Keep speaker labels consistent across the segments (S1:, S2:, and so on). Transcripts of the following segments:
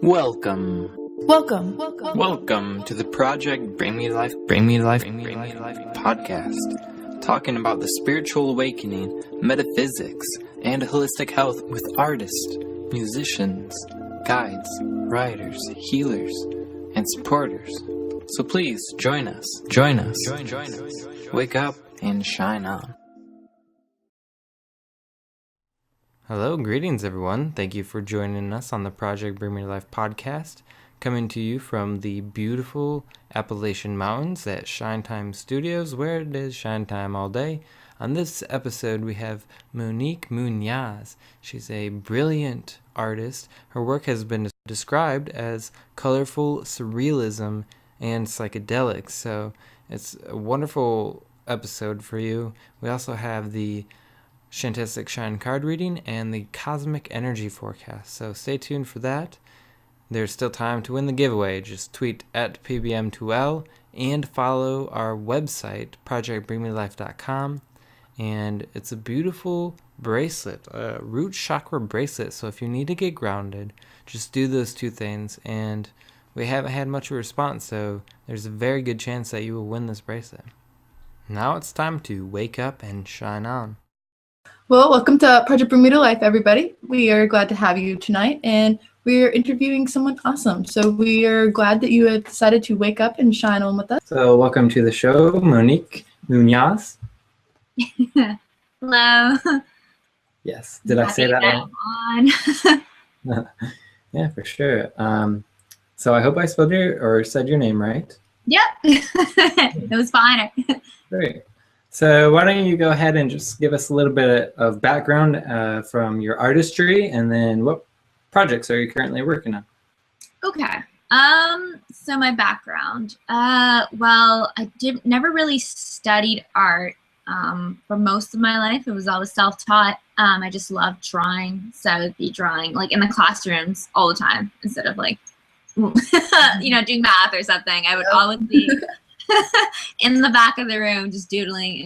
S1: Welcome to the Project Bring Me Life podcast, talking about the spiritual awakening, metaphysics, and holistic health with artists, musicians, guides, writers, healers, and supporters. So please join us. Wake up and shine on. Hello, greetings everyone. Thank you for joining us on the Project Bring Me to Life podcast, coming to you from the beautiful Appalachian Mountains at Shine Time Studios, where it is Shine Time all day. On this episode, we have Monique Munoz. She's a brilliant artist. Her work has been described as colorful surrealism and psychedelics, so it's a wonderful episode for you. We also have the Shantastic Shine card reading and the cosmic energy forecast, so stay tuned for that. There's still time to win the giveaway. Just tweet at PBM2L and follow our website, projectbringmelife.com. And it's a beautiful bracelet, a root chakra bracelet. So if you need to get grounded, just do those two things. And we haven't had much of a response, so there's a very good chance that you will win this bracelet. Now it's time to wake up and shine on.
S2: Well, welcome to Project Bring Me to Life, everybody. We are glad to have you tonight, and we are interviewing someone awesome. So we are glad that you have decided to wake up and shine on with us.
S1: So welcome to the show, Monique Munoz.
S3: Hello.
S1: Yes, did I say that
S3: on?
S1: Yeah, for sure. So I hope I spelled or said your name right.
S3: Yep, it was fine.
S1: Great. So why don't you go ahead and just give us a little bit of background from your artistry, and then what projects are you currently working on?
S3: Okay. So my background. Well, I never really studied art for most of my life. It was always self-taught. I just loved drawing, so I would be drawing like in the classrooms all the time instead of like, doing math or something. I would always be in the back of the room just doodling.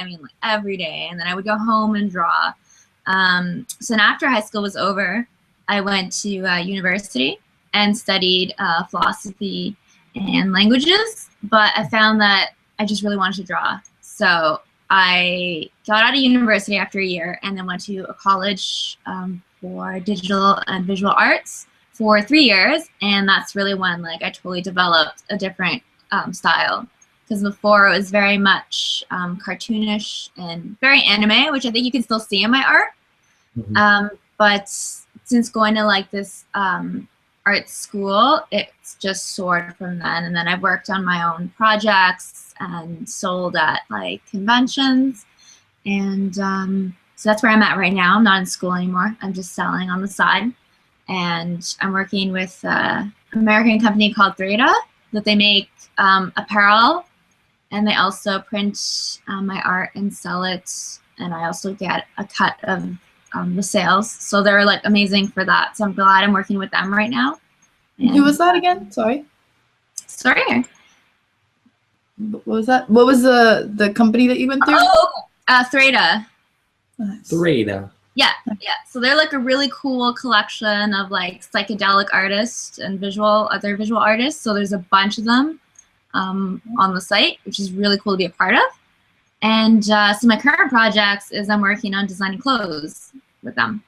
S3: I mean, like every day. And then I would go home and draw. So then after high school was over, I went to university and studied philosophy and languages, but I found that I just really wanted to draw. So I got out of university after a year and then went to a college for digital and visual arts for 3 years. And that's really when like I totally developed a different style, because before it was very much cartoonish and very anime, which I think you can still see in my art. Mm-hmm. But since going to like this art school, it's just soared from then. And then I've worked on my own projects and sold at like conventions. And so that's where I'm at right now. I'm not in school anymore. I'm just selling on the side. And I'm working with an American company called deity that they make apparel, and they also print my art and sell it, and I also get a cut of the sales. So they're like amazing for that. So I'm glad I'm working with them right now. And
S2: who was that again? Sorry. What was that? What was the company that you went through?
S3: deity.
S2: Nice.
S1: Deity.
S3: Yeah. So they're like a really cool collection of like psychedelic artists and other visual artists. So there's a bunch of them on the site, which is really cool to be a part of. And so my current projects is I'm working on designing clothes with them.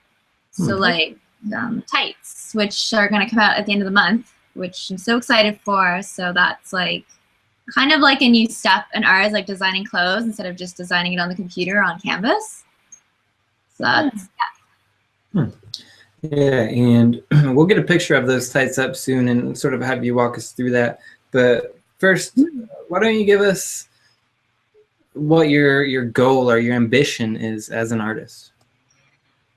S3: So like tights, which are going to come out at the end of the month, which I'm so excited for. So that's like kind of like a new step in art, like designing clothes instead of just designing it on the computer on canvas. So that's,
S1: Yeah, and we'll get a picture of those tights up soon and sort of have you walk us through that. But first, why don't you give us what your goal or your ambition is as an artist?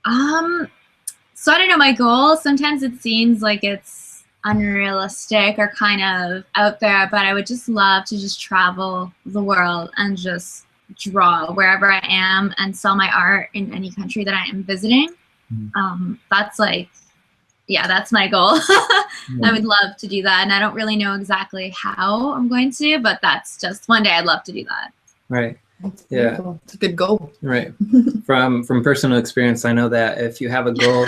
S3: So I don't know, my goal, sometimes it seems like it's unrealistic or kind of out there, but I would just love to just travel the world and just draw wherever I am and sell my art in any country that I am visiting. That's like, that's my goal. I would love to do that, and I don't really know exactly how I'm going to, but that's just one day I'd love to do that.
S1: Right.
S2: That's
S1: Yeah.
S2: beautiful. It's a good goal.
S1: Right. From personal experience, I know that if you have a goal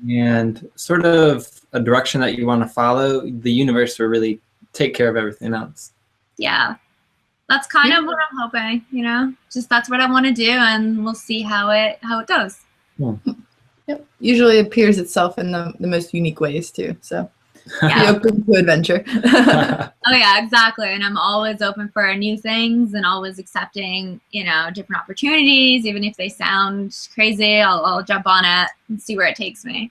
S1: and sort of a direction that you want to follow, the universe will really take care of everything else.
S3: Yeah. That's kind of what I'm hoping, you know, just that's what I want to do, and we'll see how it goes.
S1: Yeah.
S2: Yep. Usually appears itself in the most unique ways too. So be
S3: Yeah.
S2: open to adventure.
S3: Oh yeah, exactly. And I'm always open for new things and always accepting, you know, different opportunities, even if they sound crazy. I'll jump on it and see where it takes me.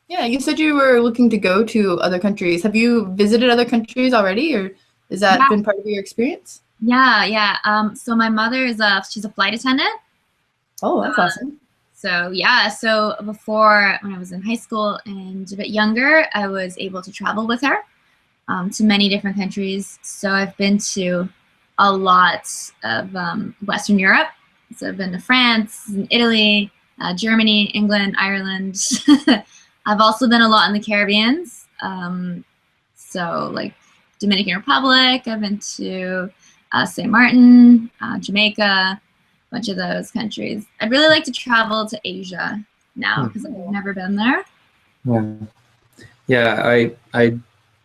S2: Yeah, you said you were looking to go to other countries. Have you visited other countries already, or has that been part of your experience?
S3: Yeah. So my mother she's a flight attendant.
S2: Oh, that's awesome.
S3: So yeah, so before, when I was in high school and a bit younger, I was able to travel with her to many different countries. So I've been to a lot of Western Europe. So I've been to France, and Italy, Germany, England, Ireland. I've also been a lot in the Caribbean. So like Dominican Republic, I've been to St. Martin, Jamaica, bunch of those countries. I'd really like to travel to Asia now because I've never been there.
S1: Yeah, I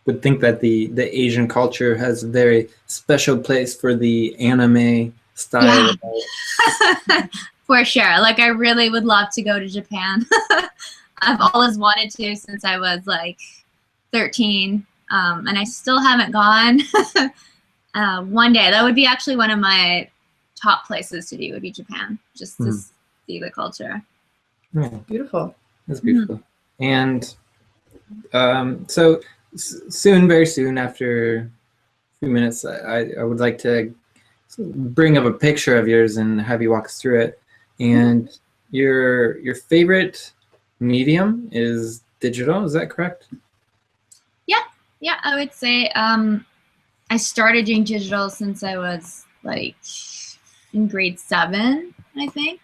S1: would think that the Asian culture has a very special place for the anime style.
S3: Yeah. For sure. Like I really would love to go to Japan. I've always wanted to since I was like 13, and I still haven't gone. One day, that would be actually one of my top places to do, would be Japan, just to see the culture.
S1: Yeah.
S2: Beautiful.
S1: That's beautiful. And so soon, very soon, after a few minutes, I would like to bring up a picture of yours and have you walk us through it. And your favorite medium is digital, is that correct?
S3: Yeah, I would say I started doing digital since I was like in grade 7, I think.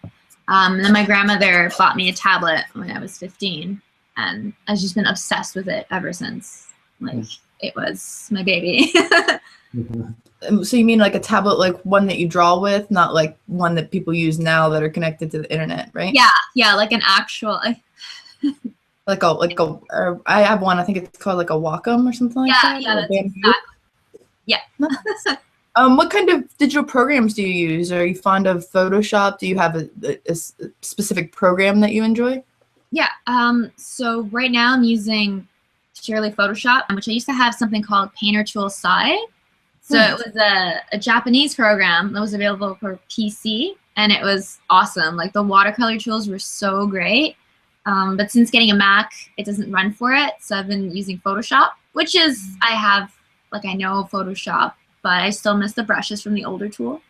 S3: Then my grandmother bought me a tablet when I was 15, and I've just been obsessed with it ever since. Like it was my baby.
S2: So you mean like a tablet, like one that you draw with, not like one that people use now that are connected to the internet, right?
S3: Yeah, like an actual.
S2: I have one. I think it's called like a Wacom or something like that.
S3: Yeah, that's exactly. Yeah.
S2: Nice. What kind of digital programs do you use? Are you fond of Photoshop? Do you have a specific program that you enjoy?
S3: Yeah. So right now I'm using purely Photoshop, which I used to have something called Painter Tool Sai. So it was a Japanese program that was available for PC, and it was awesome. Like the watercolor tools were so great. But since getting a Mac, it doesn't run for it. So I've been using Photoshop, which is, I know Photoshop, but I still miss the brushes from the older tool.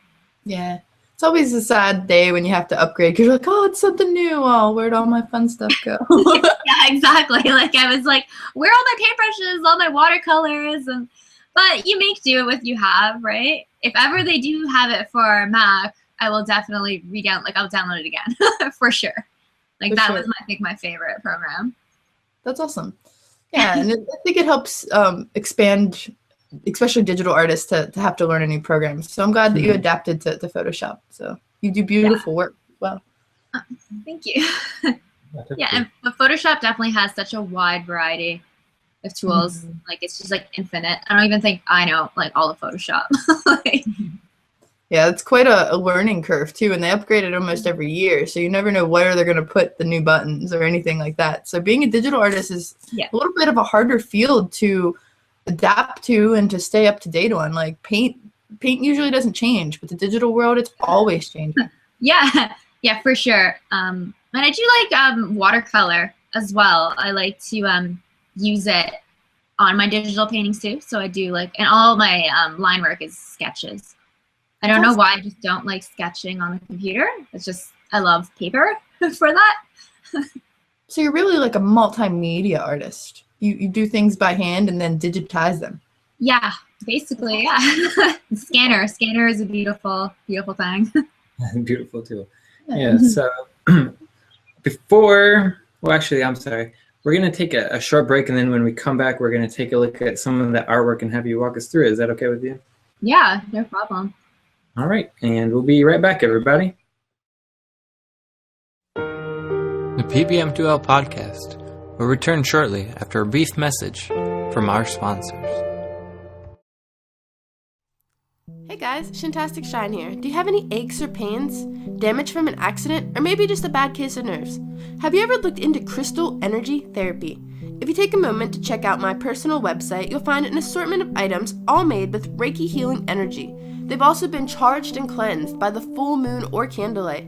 S2: Yeah. It's always a sad day when you have to upgrade because you're like, oh, it's something new. Oh, where'd all my fun stuff go?
S3: Yeah, exactly. Like I was like, where are all my paintbrushes, all my watercolors? But you make do with what you have, right? If ever they do have it for Mac, I will definitely I'll download it again for sure. Like that was, I think, my favorite program.
S2: That's awesome. Yeah, and I think it helps expand, especially digital artists, to have to learn a new program. So I'm glad that you adapted to Photoshop. So you do beautiful work. Wow.
S3: Thank you. But Photoshop definitely has such a wide variety of tools. Like it's just like infinite. I don't even think I know like all of Photoshop.
S2: Yeah, it's quite a learning curve too, and they upgrade it almost every year, so you never know where they're going to put the new buttons or anything like that. So being a digital artist is a little bit of a harder field to adapt to and to stay up to date on. Like paint usually doesn't change, but the digital world, it's always changing.
S3: Yeah, for sure. And I do like watercolor as well. I like to use it on my digital paintings too. So I do and all my line work is sketches. I don't know why I just don't like sketching on the computer. It's just, I love paper for that.
S2: So you're really like a multimedia artist. You do things by hand and then digitize them.
S3: Yeah, basically, yeah. Scanner is a beautiful, beautiful thing.
S1: Beautiful tool. Yeah, so I'm sorry. We're going to take a short break, and then when we come back, we're going to take a look at some of the artwork and have you walk us through it. Is that okay with you?
S3: Yeah, no problem.
S1: All right, and we'll be right back, everybody. The PBM2L podcast will return shortly after a brief message from our sponsors.
S4: Hey guys, Shintastic Shine here. Do you have any aches or pains, damage from an accident, or maybe just a bad case of nerves? Have you ever looked into crystal energy therapy? If you take a moment to check out my personal website, you'll find an assortment of items all made with Reiki healing energy. They've also been charged and cleansed by the full moon or candlelight.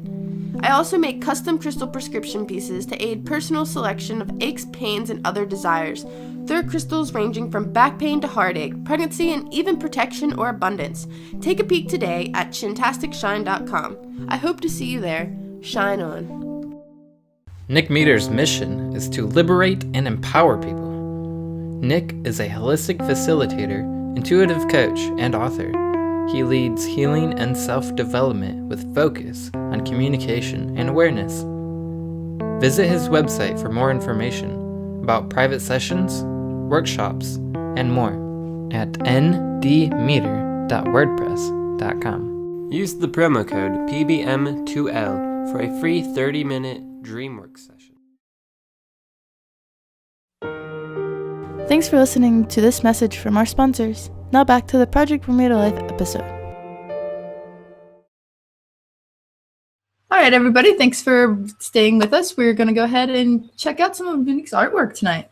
S4: I also make custom crystal prescription pieces to aid personal selection of aches, pains, and other desires. There are crystals ranging from back pain to heartache, pregnancy, and even protection or abundance. Take a peek today at shintasticshine.com. I hope to see you there. Shine on.
S1: Nick Meter's mission is to liberate and empower people. Nick is a holistic facilitator, intuitive coach, and author. He leads healing and self-development with focus on communication and awareness. Visit his website for more information about private sessions, workshops, and more at ndmeter.wordpress.com. Use the promo code PBM2L for a free 30-minute DreamWorks session.
S5: Thanks for listening to this message from our sponsors. Now back to the Project Bermuda Life episode.
S2: All right, everybody, thanks for staying with us. We're going to go ahead and check out some of Monique's artwork tonight.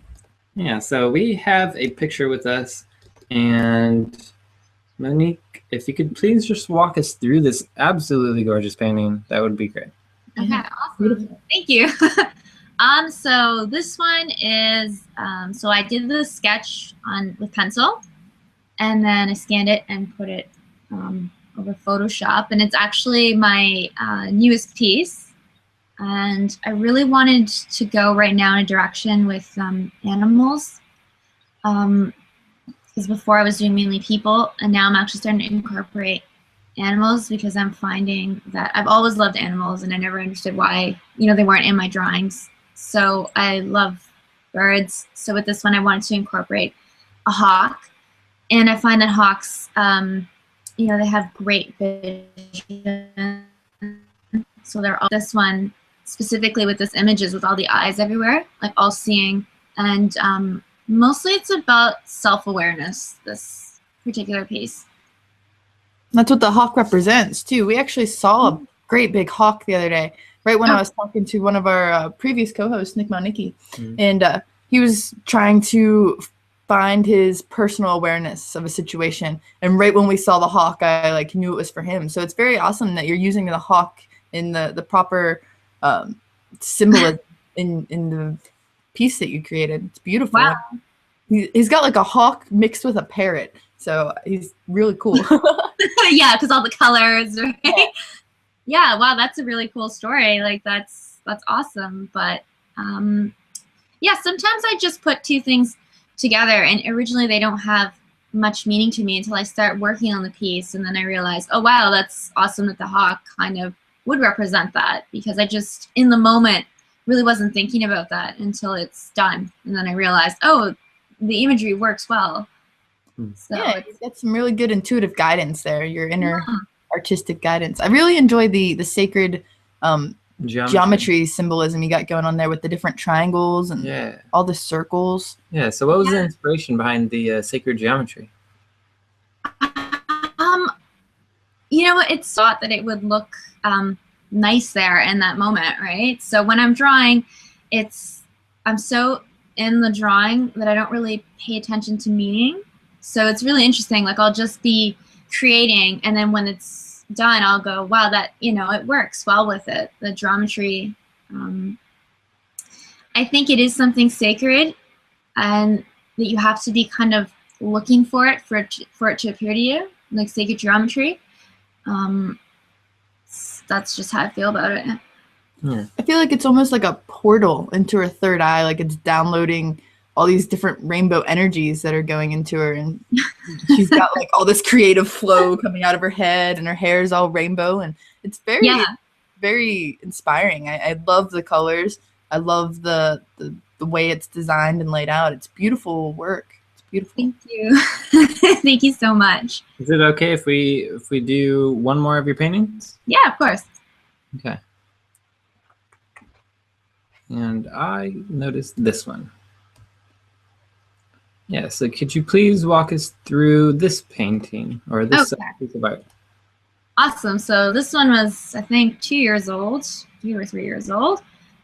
S1: Yeah, so we have a picture with us, and Monique, if you could please just walk us through this absolutely gorgeous painting, that would be great.
S3: Okay, awesome. Thank you. So this one is, so I did the sketch with pencil, and then I scanned it and put it over Photoshop, and it's actually my newest piece. And I really wanted to go right now in a direction with animals, because before I was doing mainly people, and now I'm actually starting to incorporate animals because I'm finding that I've always loved animals, and I never understood why they weren't in my drawings. So I love birds. So with this one, I wanted to incorporate a hawk, and I find that hawks, they have great vision. So they're all, this one specifically with this images with all the eyes everywhere, like all seeing, and mostly it's about self-awareness, this particular piece.
S2: That's what the hawk represents too. We actually saw a great big hawk the other day, right when I was talking to one of our previous co-hosts, Nick Monique, and he was trying to find his personal awareness of a situation, and right when we saw the hawk, I knew it was for him. So it's very awesome that you're using the hawk in the proper symbolism in the piece that you created. It's beautiful.
S3: Wow.
S2: He's got like a hawk mixed with a parrot, so he's really cool.
S3: Yeah, because all the colors, right? Yeah, wow, that's a really cool story. Like that's awesome. But yeah, sometimes I just put two things together, and originally they don't have much meaning to me until I start working on the piece, and then I realize, oh wow, that's awesome that the hawk kind of would represent that, because I just in the moment really wasn't thinking about that until it's done, and then I realized, oh, the imagery works well. So
S2: yeah, you got some really good intuitive guidance there, your inner artistic guidance. I really enjoy the sacred geometry symbolism you got going on there with the different triangles and all the circles.
S1: Yeah, so what was the inspiration behind the sacred geometry?
S3: It's thought that it would look nice there in that moment, right? So when I'm drawing, I'm so in the drawing that I don't really pay attention to meaning. So it's really interesting. Like I'll just be creating, and then when it's done, I'll go, wow, that, it works well with it. The geometry, I think it is something sacred, and that you have to be kind of looking for it to appear to you, like sacred geometry. That's just how I feel about it.
S2: Yeah. I feel like it's almost like a portal into her third eye, like it's downloading all these different rainbow energies that are going into her, and she's got like all this creative flow coming out of her head, and her hair is all rainbow, and it's very, very inspiring. I love the colors. I love the way it's designed and laid out. It's beautiful work. It's Beautiful.
S3: Thank you. Thank you so much.
S1: Is it okay if we do one more of your paintings?
S3: Yeah, of course.
S1: Okay. And I noticed this one. Yeah, so could you please walk us through this painting or this piece of art?
S3: Awesome. So this one was, I think, 2 years old, 2 or 3 years old.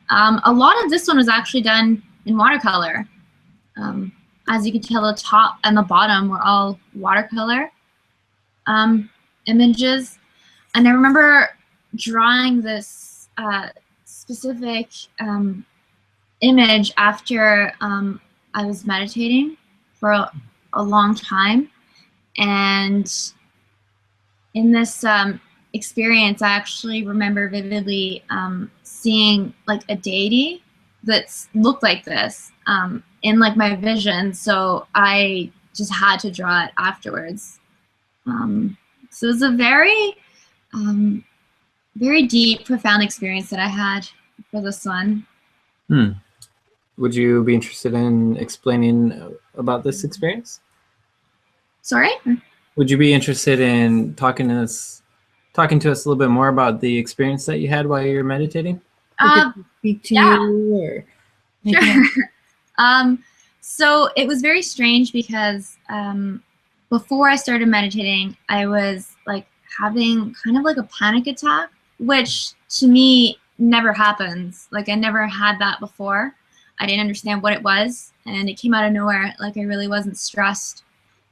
S3: A lot of this one was actually done in watercolor. As you can tell, the top and the bottom were all watercolor images. And I remember drawing this specific image after I was meditating for a long time. And in this experience, I actually remember vividly seeing like a deity that looked like this in like my vision. So I just had to draw it afterwards. So it was a very, very deep, profound experience that I had for this one.
S1: Would you be interested in explaining about this experience?
S3: Sorry?
S1: Would you be interested in talking to us a little bit more about the experience that you had while you were meditating?
S2: Speak to you or
S3: sure. So it was very strange because before I started meditating, I was like having kind of like a panic attack, which to me never happens. Like I never had that before. I didn't understand what it was, and it came out of nowhere. Like I really wasn't stressed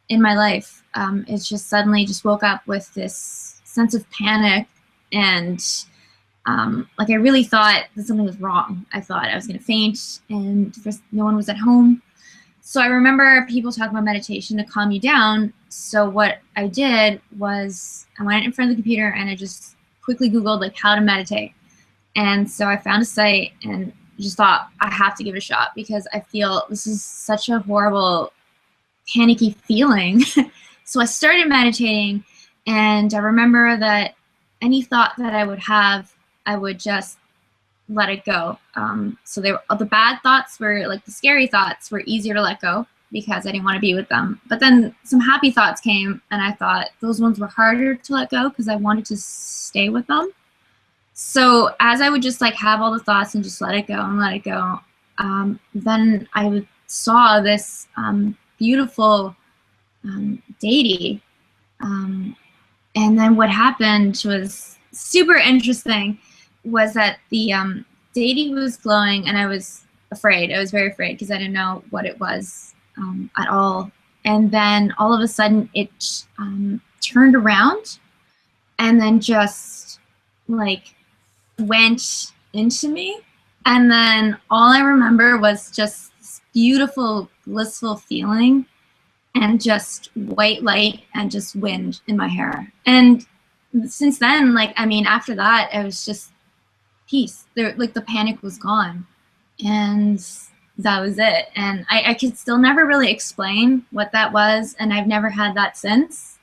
S3: in my life. It's just suddenly just woke up with this sense of panic, and like I really thought that something was wrong. I thought I was going to faint, and no one was at home. So I remember people talking about meditation to calm you down. So what I did was I went in front of the computer and I just quickly Googled like how to meditate. And so I found a site and just thought I have to give it a shot because I feel this is such a horrible, panicky feeling. So I started meditating, and I remember that any thought that I would have, I would just let it go. So the bad thoughts were like the scary thoughts were easier to let go because I didn't want to be with them. But then some happy thoughts came, and I thought those ones were harder to let go because I wanted to stay with them. So as I would just like have all the thoughts and just let it go and let it go, then I saw this beautiful deity. And then what happened was super interesting was that the deity was glowing, and I was afraid. I was very afraid because I didn't know what it was at all. And then all of a sudden it turned around and then just like went into me. And then all I remember was just this beautiful, blissful feeling and just white light and just wind in my hair. And since then, like, I mean, after that, it was just peace. There, like the panic was gone. And that was it. And I could still never really explain what that was. And I've never had that since.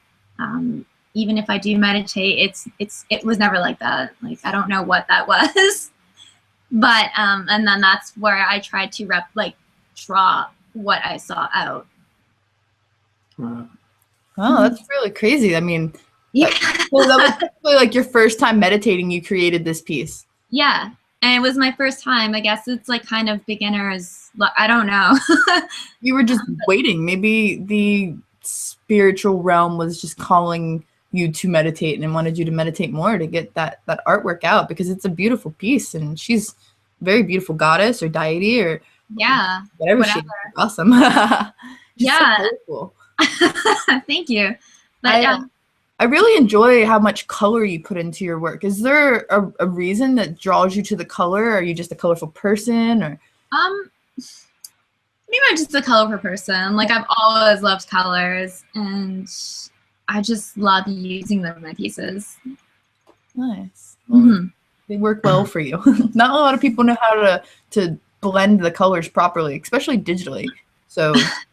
S3: Even if I do meditate, it was never like that. Like, I don't know what that was. But, and then that's where I tried to draw what I saw out.
S2: Wow, that's really crazy. I mean,
S3: yeah.
S2: Well, that was probably like your first time meditating, you created this piece.
S3: Yeah. And it was my first time. I guess it's like kind of beginner's, I don't know.
S2: You were just waiting. Maybe the spiritual realm was just calling you to meditate and wanted you to meditate more to get that artwork out, because it's a beautiful piece and she's a very beautiful goddess or deity or whatever. She is. Awesome.
S3: Yeah.
S2: So cool.
S3: Thank you. But
S2: I really enjoy how much color you put into your work. Is there a reason that draws you to the color? Are you just a colorful person, or?
S3: Maybe I'm just a colorful person. Like, I've always loved colors, and I just love using them in my pieces.
S2: Nice. Well, they work well for you. Not a lot of people know how to blend the colors properly, especially digitally. So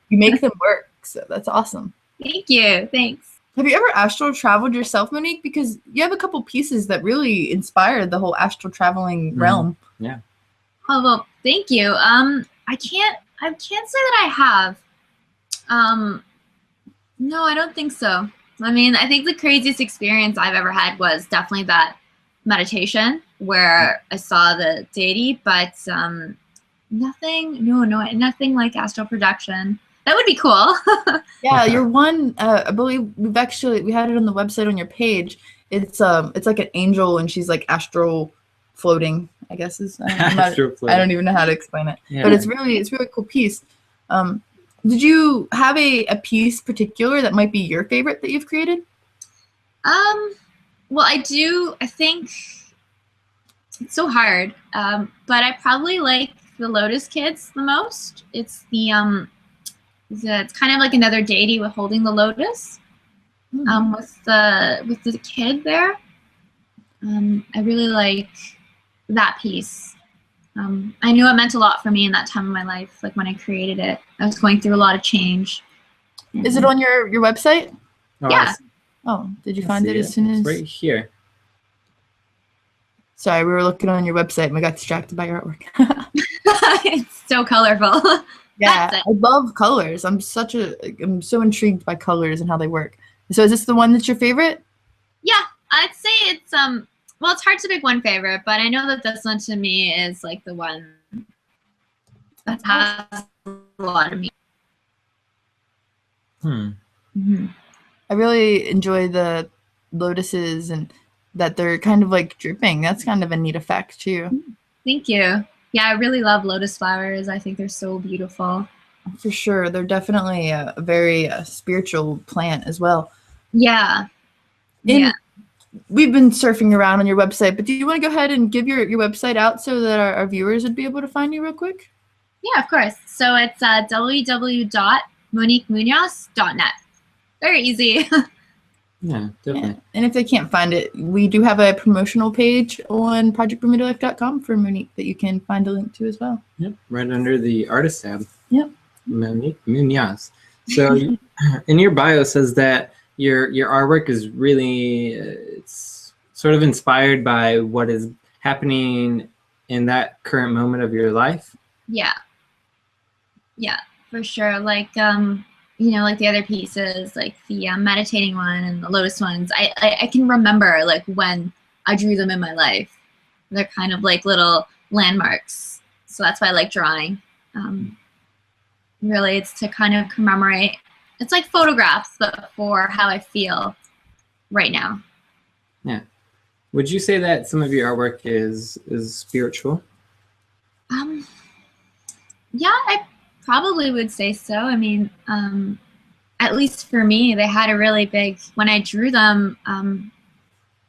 S2: you make them work. So that's awesome.
S3: Thank you. Thanks.
S2: Have you ever astral traveled yourself, Monique? Because you have a couple pieces that really inspired the whole astral traveling realm.
S1: Yeah.
S3: Oh, well, thank you. I can't say that I have. No, I don't think so. I mean, I think the craziest experience I've ever had was definitely that meditation where I saw the deity, but nothing like astral projection. That would be cool.
S2: Yeah, your one, I believe we had it on the website on your page. It's like an angel and she's like astral floating, I guess is, I don't even know how to explain it, but it's really cool piece. Did you have a piece particular that might be your favorite that you've created?
S3: Well, I think it's so hard. But I probably like the Lotus Kids the most. It's it's kind of like another deity with holding the lotus. With the kid there. I really like that piece. I knew it meant a lot for me in that time of my life. Like when I created it, I was going through a lot of change.
S2: Is it on your website?
S3: Oh, yeah.
S2: Oh, did you find it as soon as?
S1: It's right here.
S2: Sorry, we were looking on your website and we got distracted by your artwork.
S3: It's so colorful.
S2: Yeah, I love colors. I'm so intrigued by colors and how they work. So is this the one that's your favorite?
S3: Yeah, I'd say it's well, it's hard to pick one favorite, but I know that this one to me is like the one that has a lot of me.
S2: I really enjoy the lotuses and that they're kind of like dripping. That's kind of a neat effect too.
S3: Thank you. Yeah, I really love lotus flowers. I think they're so beautiful.
S2: For sure. They're definitely a very spiritual plant as well.
S3: Yeah.
S2: Yeah. We've been surfing around on your website, but do you want to go ahead and give your website out so that our viewers would be able to find you real quick?
S3: Yeah, of course. So it's www.moniquemunoz.net. Very easy.
S1: Yeah, definitely.
S2: Yeah. And if they can't find it, we do have a promotional page on projectbermudalife.com for Monique that you can find a link to as well.
S1: Yep, right under the artist tab.
S2: Yep.
S1: Monique Munoz. So in your bio says that your artwork is really it's sort of inspired by what is happening in that current moment of your life.
S3: Yeah, for sure. Like like the other pieces, like the meditating one and the lotus ones, I can remember like when I drew them in my life. They're kind of like little landmarks, so that's why I like drawing. Really, it's to kind of commemorate. It's like photographs, but for how I feel right now.
S1: Yeah. Would you say that some of your artwork is spiritual?
S3: Yeah, I probably would say so. I mean, at least for me, they had a really big, when I drew them,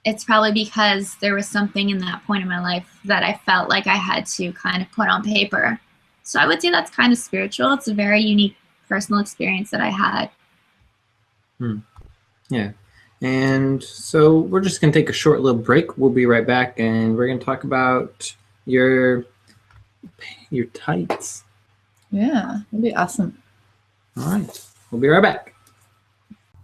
S3: it's probably because there was something in that point in my life that I felt like I had to kind of put on paper. So I would say that's kind of spiritual. It's a very unique personal experience that I had.
S1: Yeah. And so we're just going to take a short little break. We'll be right back, and we're going to talk about your tights.
S2: Yeah, that'd be awesome.
S1: All right. We'll be right back.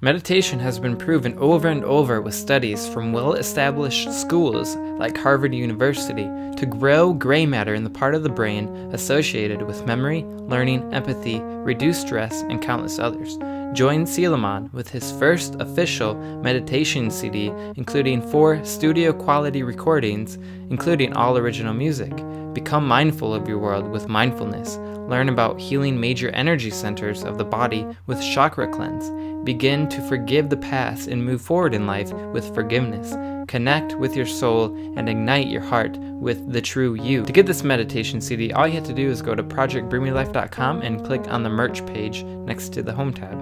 S6: Meditation has been proven over and over with studies from well-established schools like Harvard University to grow gray matter in the part of the brain associated with memory, learning, empathy, reduced stress, and countless others. Join Suleiman with his first official meditation CD, including 4 studio-quality recordings, including all original music. Become mindful of your world with mindfulness. Learn about healing major energy centers of the body with chakra cleanse. Begin to forgive the past and move forward in life with forgiveness. Connect with your soul and ignite your heart with the true you. To get this meditation CD, all you have to do is go to projectbringmelife.com and click on the merch page next to the home tab.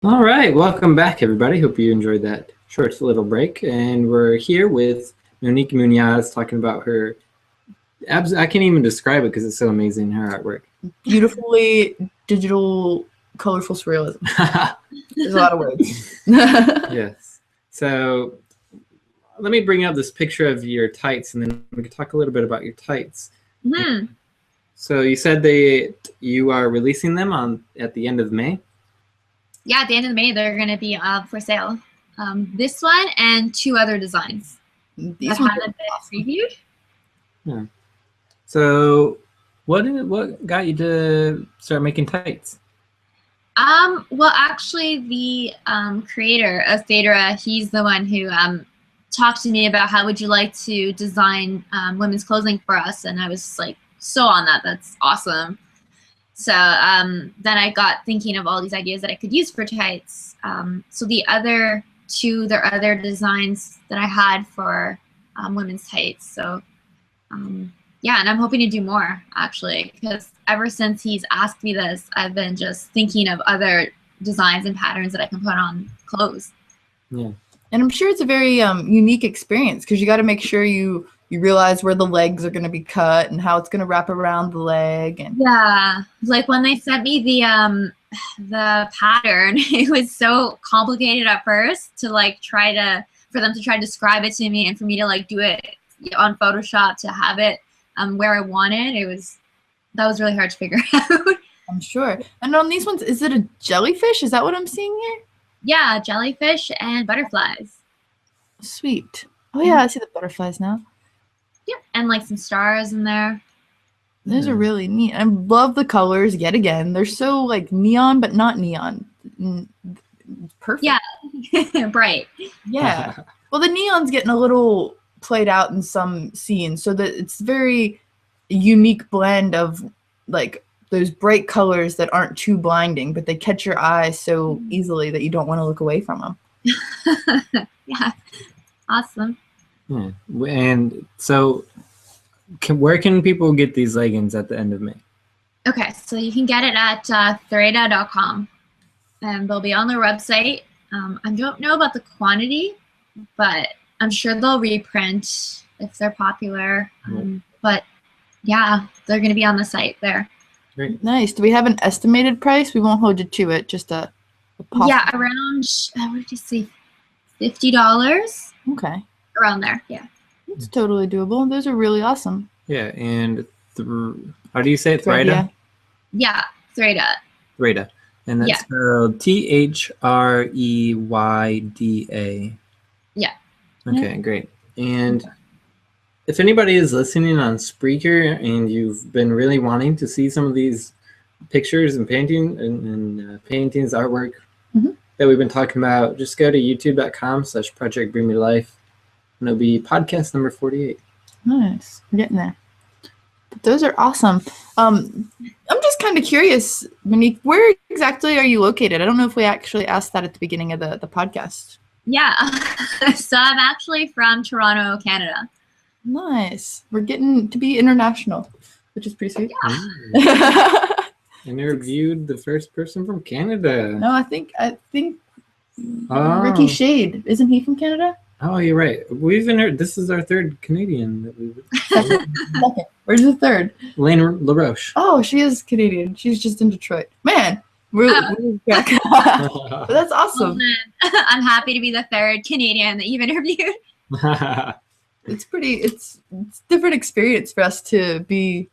S1: All right, welcome back, everybody. Hope you enjoyed that short little break. And we're here with Monique Munoz talking about her I can't even describe it because it's so amazing, her artwork.
S2: Beautifully digital, colorful surrealism. There's a lot of words.
S1: Yes. So let me bring up this picture of your tights, and then we can talk a little bit about your tights.
S3: Mm-hmm.
S1: So you said you are releasing them at the end of May?
S3: Yeah, at the end of May, they're going to be for sale. This one and 2 other designs.
S2: These
S3: that haven't been previewed.
S1: Yeah. So What got you to start making tights?
S3: Well, actually, the creator of Phaedra, he's the one who talked to me about how would you like to design women's clothing for us, and I was like so on that. That's awesome. So then I got thinking of all these ideas that I could use for tights. So there are other designs that I had for women's tights. So yeah, and I'm hoping to do more actually, because ever since he's asked me this, I've been just thinking of other designs and patterns that I can put on clothes.
S2: Yeah. And I'm sure it's a very unique experience, because you got to make sure you realize where the legs are going to be cut and how it's going to wrap around the leg. And
S3: yeah, like when they sent me the pattern, it was so complicated at first to like for them to try to describe it to me, and for me to like do it on Photoshop to have it where I wanted. That was really hard to figure out.
S2: I'm sure. And on these ones, is it a jellyfish? Is that what I'm seeing here?
S3: Yeah, jellyfish and butterflies.
S2: Sweet. Oh yeah, I see the butterflies now.
S3: Yeah, and like some stars in there.
S2: Those are really neat. I love the colors yet again. They're so like neon, but not neon. Perfect.
S3: Yeah, bright.
S2: Yeah. Well, the neon's getting a little played out in some scenes, so that it's very unique blend of like those bright colors that aren't too blinding, but they catch your eye so easily that you don't want to look away from them.
S3: Yeah. Awesome.
S1: Yeah. And so where can people get these leggings at the end of May?
S3: Okay, so you can get it at threda.com, and they'll be on their website. I don't know about the quantity, but I'm sure they'll reprint if they're popular. But yeah, they're going to be on the site there.
S1: Great.
S2: Nice. Do we have an estimated price? We won't hold you to it. Just a
S3: yeah, around, what did you say, $50?
S2: Okay.
S3: Around there, yeah.
S2: It's totally doable. Those are really awesome.
S1: Yeah, and how do you say it? Threda?
S3: Yeah, Threda.
S1: Threda. And that's spelled Threyda.
S3: Yeah.
S1: Okay, great. And if anybody is listening on Spreaker and you've been really wanting to see some of these pictures and paintings, artwork that we've been talking about, just go to youtube.com/Project Bring Me to Life, and it'll be podcast number 48.
S2: Nice. We're getting there. But those are awesome. I'm just kind of curious, Monique, where exactly are you located? I don't know if we actually asked that at the beginning of the podcast.
S3: Yeah. So I'm actually from Toronto, Canada.
S2: Nice. We're getting to be international, which is pretty sweet.
S3: Yeah.
S1: Interviewed the first person from Canada.
S2: No, I think Ricky Shade. Isn't he from Canada?
S1: Oh, you're right. This is our third Canadian that we've.
S2: Second. Where's the third?
S1: Lane LaRoche.
S2: Oh, she is Canadian. She's just in Detroit. Man, we're back. But that's awesome.
S3: Well, I'm happy to be the third Canadian that you've interviewed.
S2: It's different experience for us to be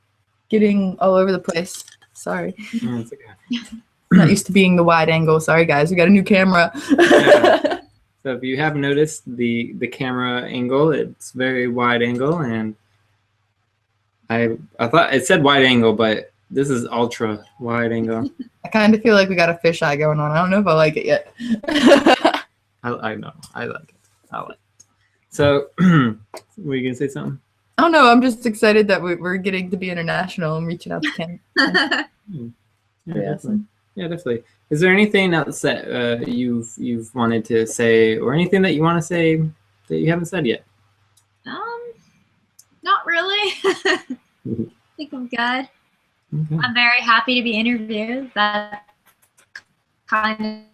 S2: getting all over the place. Sorry.
S1: That's okay.
S2: Not used to being the wide angle. Sorry, guys. We got a new camera.
S1: Yeah. So if you have noticed the camera angle, it's very wide angle, and I thought it said wide angle, but this is ultra wide angle.
S2: I kind of feel like we got a fisheye going on. I don't know if I like it yet.
S1: I know. I like it. I like it. So, were you gonna say something?
S2: I don't know. I'm just excited that we're getting to be international and reaching out to Canada.
S1: Yeah, awesome. Yeah, definitely. Is there anything else that you've wanted to say, or anything that you want to say that you haven't said yet?
S3: Not really. I think I'm good. Okay. I'm very happy to be interviewed. That kind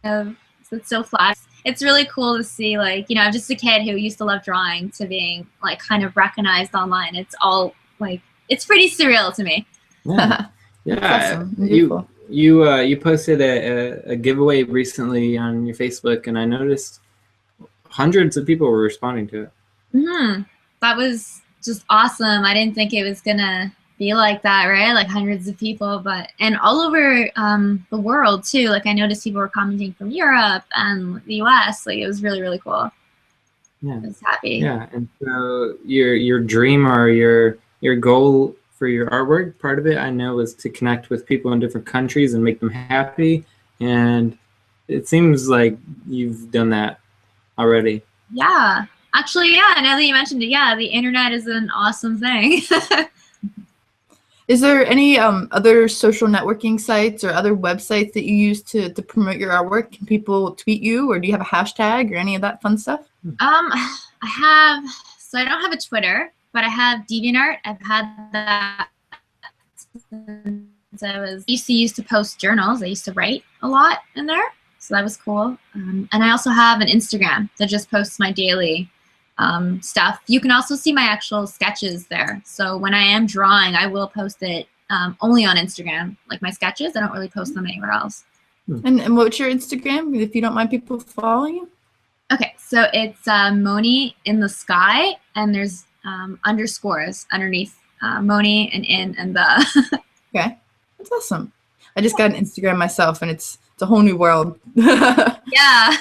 S3: of, it's so flat. It's really cool to see, like, I'm just a kid who used to love drawing to being like kind of recognized online. It's all like, it's pretty surreal to me.
S1: Yeah. Yeah. Awesome. You posted a giveaway recently on your Facebook, and I noticed hundreds of people were responding to it.
S3: That was just awesome. I didn't think it was gonna be like that, right? Like hundreds of people, and all over the world too. Like I noticed people were commenting from Europe and the US. Like it was really, really cool.
S1: Yeah.
S3: I was happy.
S1: Yeah. And so your dream or your goal for your artwork. Part of it I know is to connect with people in different countries and make them happy. And it seems like you've done that already.
S3: Yeah. Actually, yeah, now that you mentioned it, yeah, the internet is an awesome thing.
S2: Is there any other social networking sites or other websites that you use to promote your artwork? Can people tweet you, or do you have a hashtag or any of that fun stuff?
S3: I don't have a Twitter, but I have DeviantArt. I've had that since I used to post journals. I used to write a lot in there, so that was cool. And I also have an Instagram that just posts my daily stuff. You can also see my actual sketches there. So when I am drawing, I will post it only on Instagram, like my sketches. I don't really post them anywhere else.
S2: And what's your Instagram, if you don't mind people following you?
S3: Okay, so it's Moni in the sky, and there's underscores underneath Moni and in and the.
S2: Okay, that's awesome. I just got an Instagram myself, and it's a whole new world.
S3: Yeah.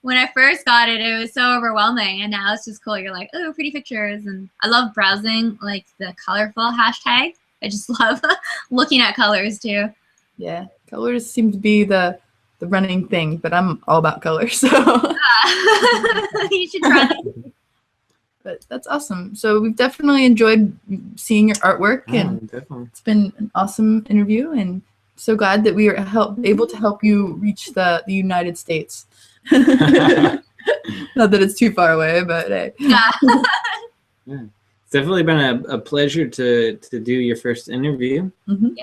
S3: When I first got it, it was so overwhelming, and now it's just cool. You're like, oh, pretty pictures, and I love browsing like the colorful hashtag. I just love looking at colors too.
S2: Yeah, colors seem to be the running thing, but I'm all about colors, so.
S3: You should try it.
S2: But that's awesome. So we've definitely enjoyed seeing your artwork, and it's been an awesome interview, and so glad that we are able to help you reach the United States. Not that it's too far away, but hey.
S3: Yeah.
S1: Yeah. It's definitely been a pleasure to do your first interview.
S2: Mm-hmm.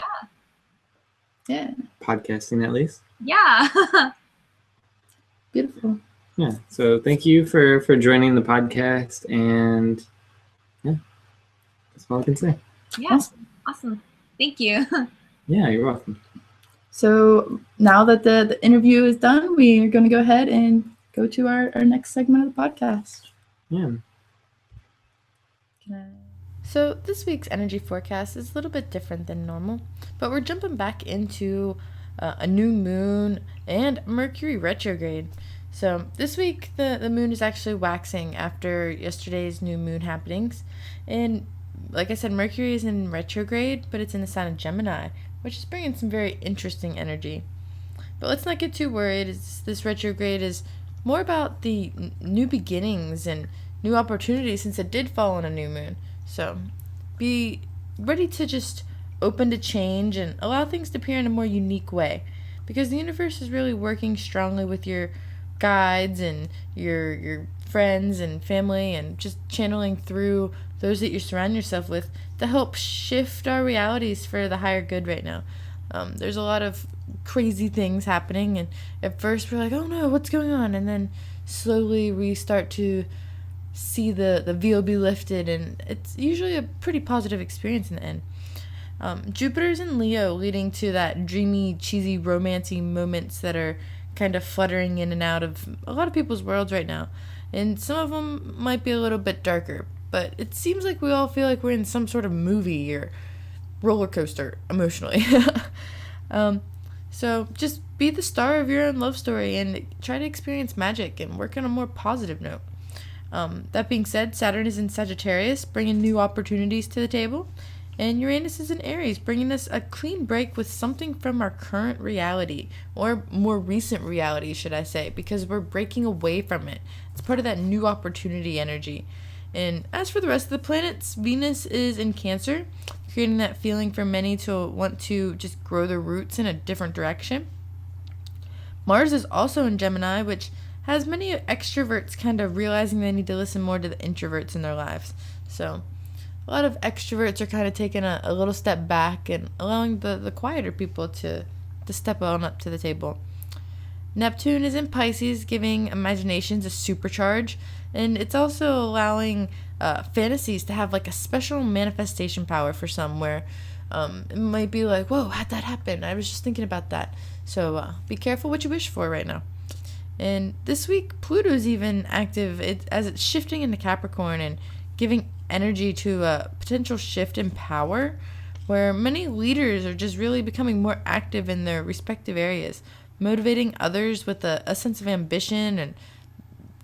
S3: Yeah.
S1: Podcasting, at least.
S3: Yeah.
S2: Beautiful.
S1: Yeah. So thank you for joining the podcast, and yeah, that's all I can say.
S3: Yeah. Awesome. Thank you.
S1: Yeah, you're welcome.
S2: So now that the interview is done, we are going to go ahead and go to our next segment of the podcast.
S1: Yeah.
S5: So this week's energy forecast is a little bit different than normal, but we're jumping back into a new moon and Mercury retrograde. So this week the moon is actually waxing after yesterday's new moon happenings, and like I said, Mercury is in retrograde, but it's in the sign of Gemini, which is bringing some very interesting energy. But let's not get too worried. This retrograde is more about the new beginnings and new opportunities, since it did fall on a new moon. So be ready to just open to change and allow things to appear in a more unique way, because the universe is really working strongly with your guides and your friends and family, and just channeling through those that you surround yourself with to help shift our realities for the higher good right now. There's a lot of crazy things happening, and at first we're like, oh no, what's going on? And then slowly we start to see the veil be lifted, and it's usually a pretty positive experience in the end. Jupiter's in Leo, leading to that dreamy, cheesy, romancy moments that are kind of fluttering in and out of a lot of people's worlds right now. And some of them might be a little bit darker, but it seems like we all feel like we're in some sort of movie or roller coaster emotionally. So just be the star of your own love story and try to experience magic and work on a more positive note. That being said, Saturn is in Sagittarius, bringing new opportunities to the table, and Uranus is in Aries, bringing us a clean break with something from our current reality, or more recent reality, should I say, because we're breaking away from it. It's part of that new opportunity energy. And as for the rest of the planets, Venus is in Cancer, creating that feeling for many to want to just grow their roots in a different direction. Mars is also in Gemini, which has many extroverts kind of realizing they need to listen more to the introverts in their lives. So a lot of extroverts are kind of taking a little step back and allowing the quieter people to step on up to the table. Neptune is in Pisces, giving imaginations a supercharge, and it's also allowing fantasies to have like a special manifestation power for some, where it might be like, whoa, how'd that happen? I was just thinking about that. So be careful what you wish for right now. And this week, Pluto's even active as it's shifting into Capricorn and giving energy to a potential shift in power, where many leaders are just really becoming more active in their respective areas, motivating others with a sense of ambition and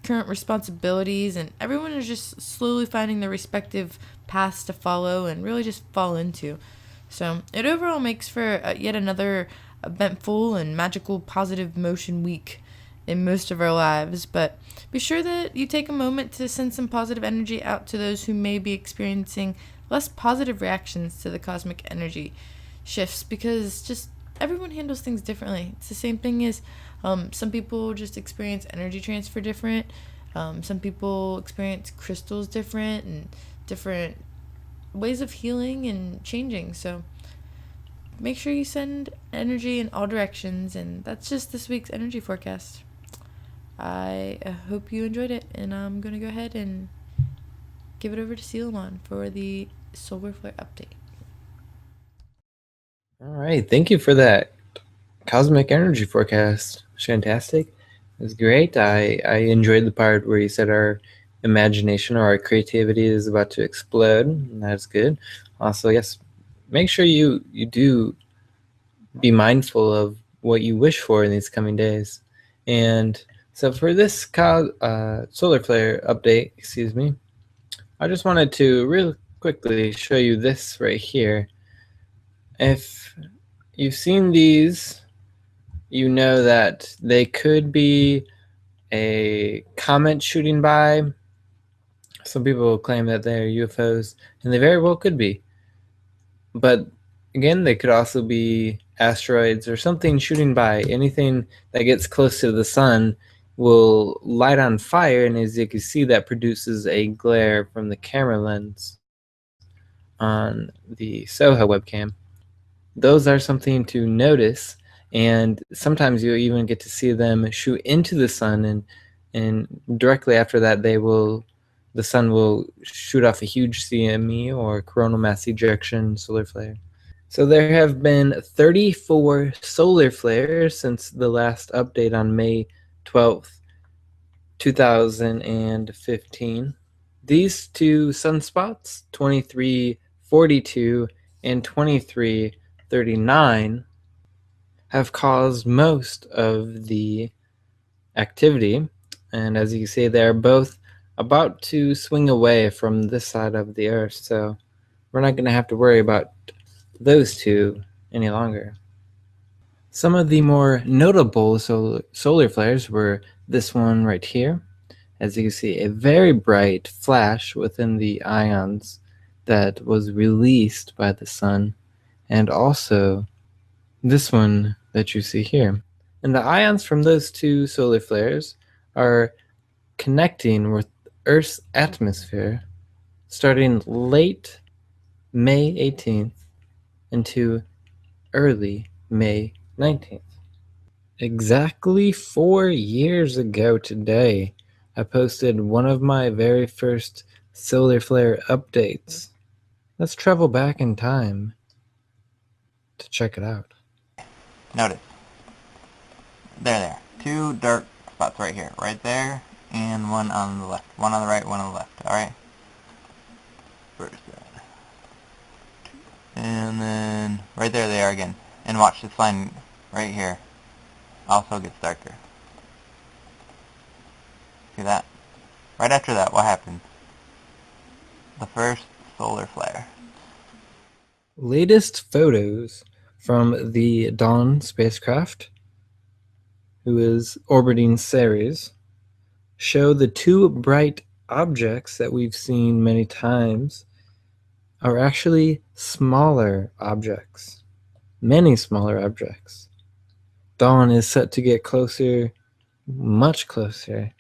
S5: current responsibilities, and everyone is just slowly finding their respective paths to follow and really just fall into. So it overall makes for yet another eventful and magical positive motion week in most of our lives. But be sure that you take a moment to send some positive energy out to those who may be experiencing less positive reactions to the cosmic energy shifts, because just everyone handles things differently. It's the same thing as some people just experience energy transfer different. Some people experience crystals different and different ways of healing and changing. So make sure you send energy in all directions, and that's just this week's energy forecast. I hope you enjoyed it, and I'm going to go ahead and give it over to Selamon for the solar flare update.
S1: All right, thank you for that cosmic energy forecast. Fantastic. It was great. I enjoyed the part where you said our imagination or our creativity is about to explode. And that's good. Also, yes, make sure you do be mindful of what you wish for in these coming days. And so for this solar flare update, I just wanted to real quickly show you this right here. If you've seen these, you know that they could be a comet shooting by. Some people claim that they're UFOs, and they very well could be. But again, they could also be asteroids or something shooting by. Anything that gets close to the sun will light on fire, and as you can see, that produces a glare from the camera lens on the Soho webcam. Those are something to notice, and sometimes you'll even get to see them shoot into the sun, and directly after that the sun will shoot off a huge CME or coronal mass ejection solar flare. So there have been 34 solar flares since the last update on May 12th, 2015. These two sunspots, 2342 and 2339, have caused most of the activity. And as you can see, they're both about to swing away from this side of the Earth. So we're not going to have to worry about those two any longer. Some of the more notable solar flares were this one right here. As you can see, a very bright flash within the ions that was released by the sun, and also this one that you see here. And the ions from those two solar flares are connecting with Earth's atmosphere starting late May 18th into early May 19th. Exactly 4 years ago today, I posted one of my very first solar flare updates. Let's travel back in time to check it out.
S7: Notice. There. 2 dark spots right here. Right there, and one on the left. One on the right, one on the left. Alright? First that. And then, right there they are again. And watch, this line right here also gets darker. See that? Right after that, what happens? The first solar flare.
S1: Latest photos from the Dawn spacecraft, who is orbiting Ceres, show the two bright objects that we've seen many times are actually smaller objects. Many smaller objects. Dawn is set to get closer, much closer,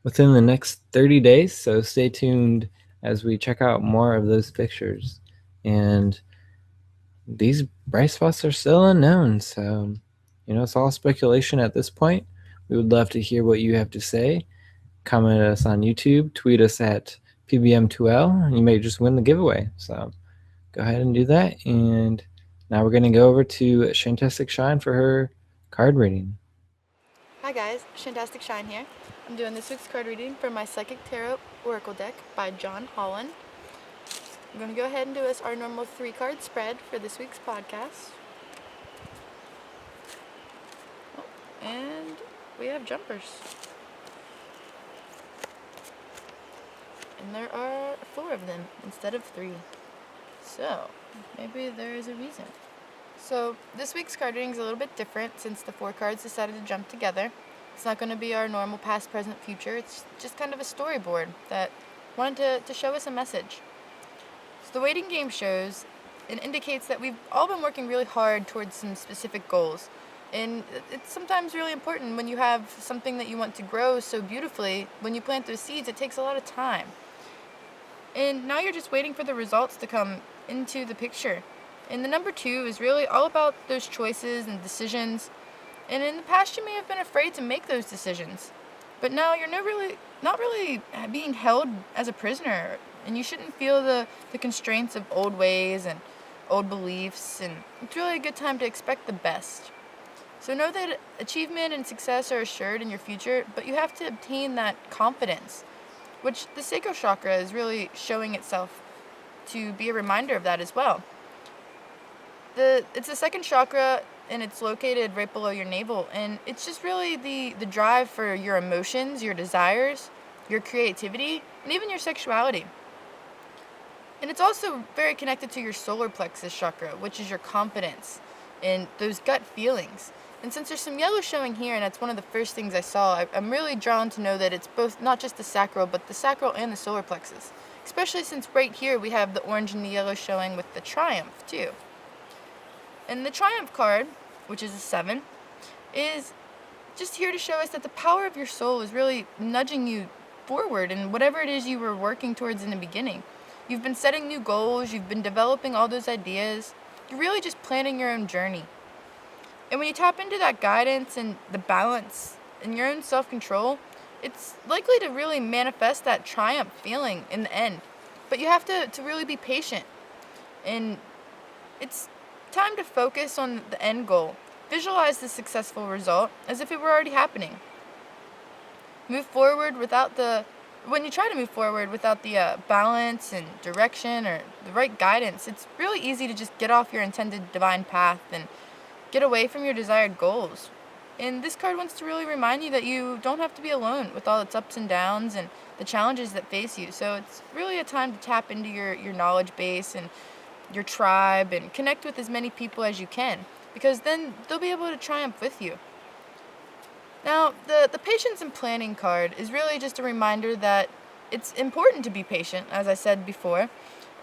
S1: within the next 30 days, so stay tuned as we check out more of those pictures. And these bright spots are still unknown, so it's all speculation at this point. We would love to hear what you have to say. Comment us on YouTube, tweet us at PBM2L, and you may just win the giveaway. So go ahead and do that. And now we're going to go over to Shantastic Shine for her card reading.
S5: Hi guys, Shantastic Shine here. I'm doing this week's card reading for my Psychic Tarot Oracle deck by John Holland. I'm going to go ahead and do us our normal 3-card spread for this week's podcast. Oh, and we have jumpers. and there are 4 of them instead of 3. So, maybe there is a reason. So, this week's card reading is a little bit different since the 4 cards decided to jump together. It's not going to be our normal past, present, future. It's just kind of a storyboard that wanted to show us a message. So the waiting game shows and indicates that we've all been working really hard towards some specific goals. And it's sometimes really important when you have something that you want to grow so beautifully. When you plant those seeds, it takes a lot of time. And now you're just waiting for the results to come into the picture. And the number 2 is really all about those choices and decisions. And in the past, you may have been afraid to make those decisions. But now you're not really being held as a prisoner. And you shouldn't feel the constraints of old ways and old beliefs. And it's really a good time to expect the best. So know that achievement and success are assured in your future, but you have to obtain that confidence, which the sacral chakra is really showing itself to be a reminder of that as well. It's the second chakra, and it's located right below your navel, and it's just really the drive for your emotions, your desires, your creativity, and even your sexuality. And it's also very connected to your solar plexus chakra, which is your confidence and those gut feelings. And since there's some yellow showing here, and that's one of the first things I saw, I'm really drawn to know that it's both, not just the sacral, but the sacral and the solar plexus. Especially since right here we have the orange and the yellow showing with the triumph too. And the triumph card, which is a 7, is just here to show us that the power of your soul is really nudging you forward in whatever it is you were working towards in the beginning. You've been setting new goals, you've been developing all those ideas, you're really just planning your own journey. And when you tap into that guidance and the balance and your own self-control, it's likely to really manifest that triumph feeling in the end. But you have to really be patient. And it's time to focus on the end goal. Visualize the successful result as if it were already happening. When you try to move forward without the balance and direction or the right guidance, it's really easy to just get off your intended divine path and get away from your desired goals. And this card wants to really remind you that you don't have to be alone with all its ups and downs and the challenges that face you. So it's really a time to tap into your knowledge base and your tribe and connect with as many people as you can, because then they'll be able to triumph with you. Now, the patience and planning card is really just a reminder that it's important to be patient, as I said before,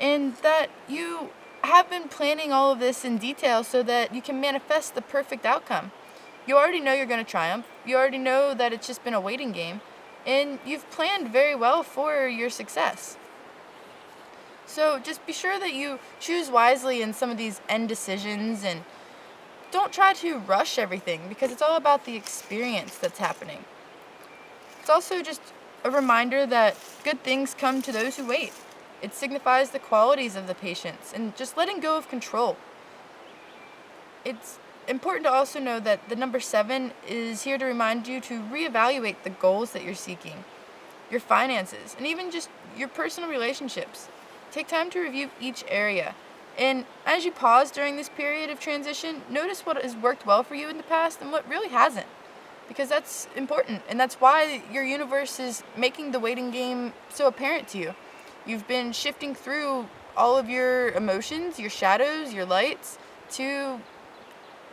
S5: and that you have been planning all of this in detail so that you can manifest the perfect outcome. You already know you're going to triumph. You already know that it's just been a waiting game, and you've planned very well for your success. So just be sure that you choose wisely in some of these end decisions, and don't try to rush everything, because it's all about the experience that's happening. It's also just a reminder that good things come to those who wait. It signifies the qualities of the patience and just letting go of control. It's important to also know that the number 7 is here to remind you to reevaluate the goals that you're seeking, your finances, and even just your personal relationships. Take time to review each area. And as you pause during this period of transition, notice what has worked well for you in the past and what really hasn't. Because that's important, and that's why your universe is making the waiting game so apparent to you. You've been shifting through all of your emotions, your shadows, your lights, to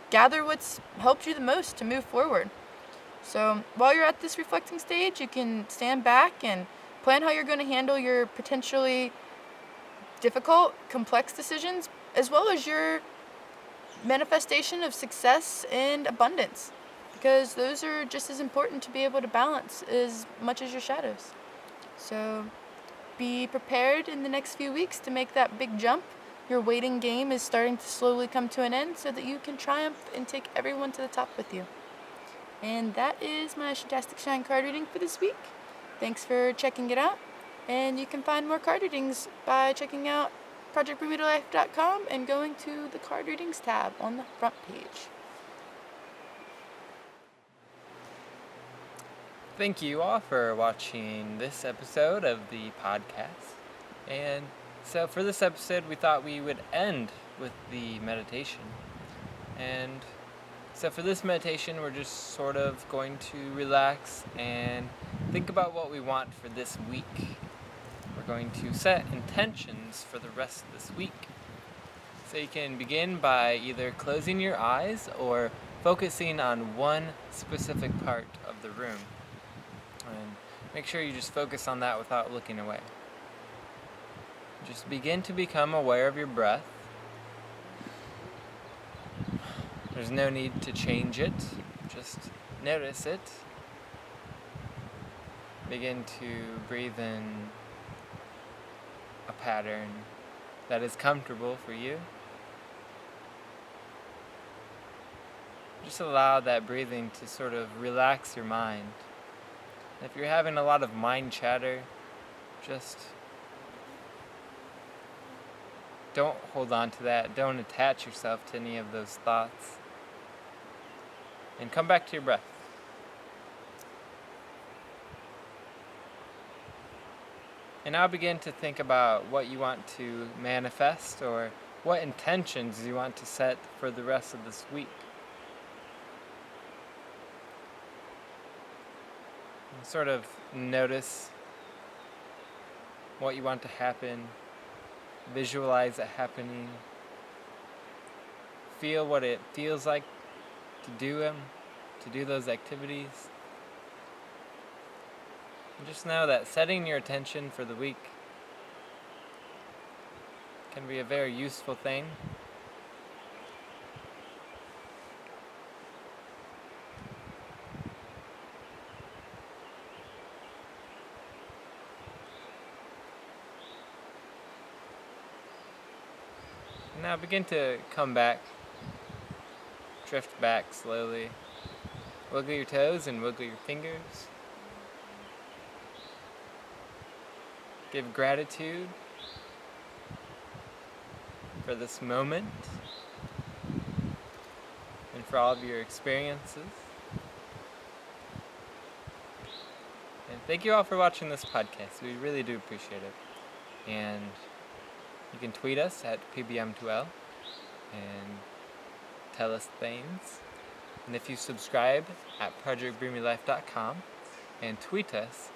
S5: gather what's helped you the most to move forward. So while you're at this reflecting stage, you can stand back and plan how you're going to handle your potentially difficult, complex decisions, as well as your manifestation of success and abundance, because those are just as important to be able to balance as much as your shadows. So be prepared in the next few weeks to make that big jump. Your waiting game is starting to slowly come to an end so that you can triumph and take everyone to the top with you. And that is my Shintastic Shine card reading for this week. Thanks for checking it out. And you can find more card readings by checking out projectbringmetolife.com and going to the card readings tab on the front page.
S6: Thank you all for watching this episode of the podcast. And so for this episode, we thought we would end with the meditation. And so for this meditation, we're just sort of going to relax and think about what we want for this week. We're
S1: going to set intentions for the rest of this week. So you can begin by either closing your eyes or focusing on one specific part of the room. And make sure you just focus on that without looking away. Just begin to become aware of your breath. There's no need to change it, just notice it. Begin to breathe in a pattern that is comfortable for you. Just allow that breathing to sort of relax your mind. If you're having a lot of mind chatter, just don't hold on to that. Don't attach yourself to any of those thoughts. And come back to your breath. And now begin to think about what you want to manifest or what intentions you want to set for the rest of this week. And sort of notice what you want to happen. Visualize it happening. Feel what it feels like to do them, to do those activities. And just know that setting your attention for the week can be a very useful thing. Now begin to come back, drift back slowly. Wiggle your toes and wiggle your fingers. Give gratitude for this moment and for all of your experiences. And thank you all for watching this podcast. We really do appreciate it. And you can tweet us at PBM2L and tell us things. And if you subscribe at projectbreamylife.com and tweet us,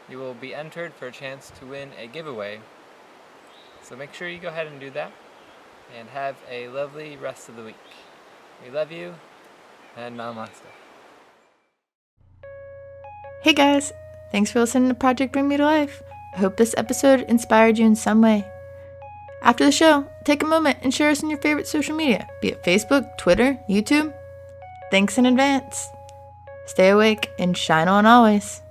S1: you will be entered for a chance to win a giveaway. So make sure you go ahead and do that. And have a lovely rest of the week. We love you, and namaste.
S2: Hey guys, thanks for listening to Project Bring Me to Life. I hope this episode inspired you in some way. After the show, take a moment and share us on your favorite social media, be it Facebook, Twitter, YouTube. Thanks in advance. Stay awake and shine on always.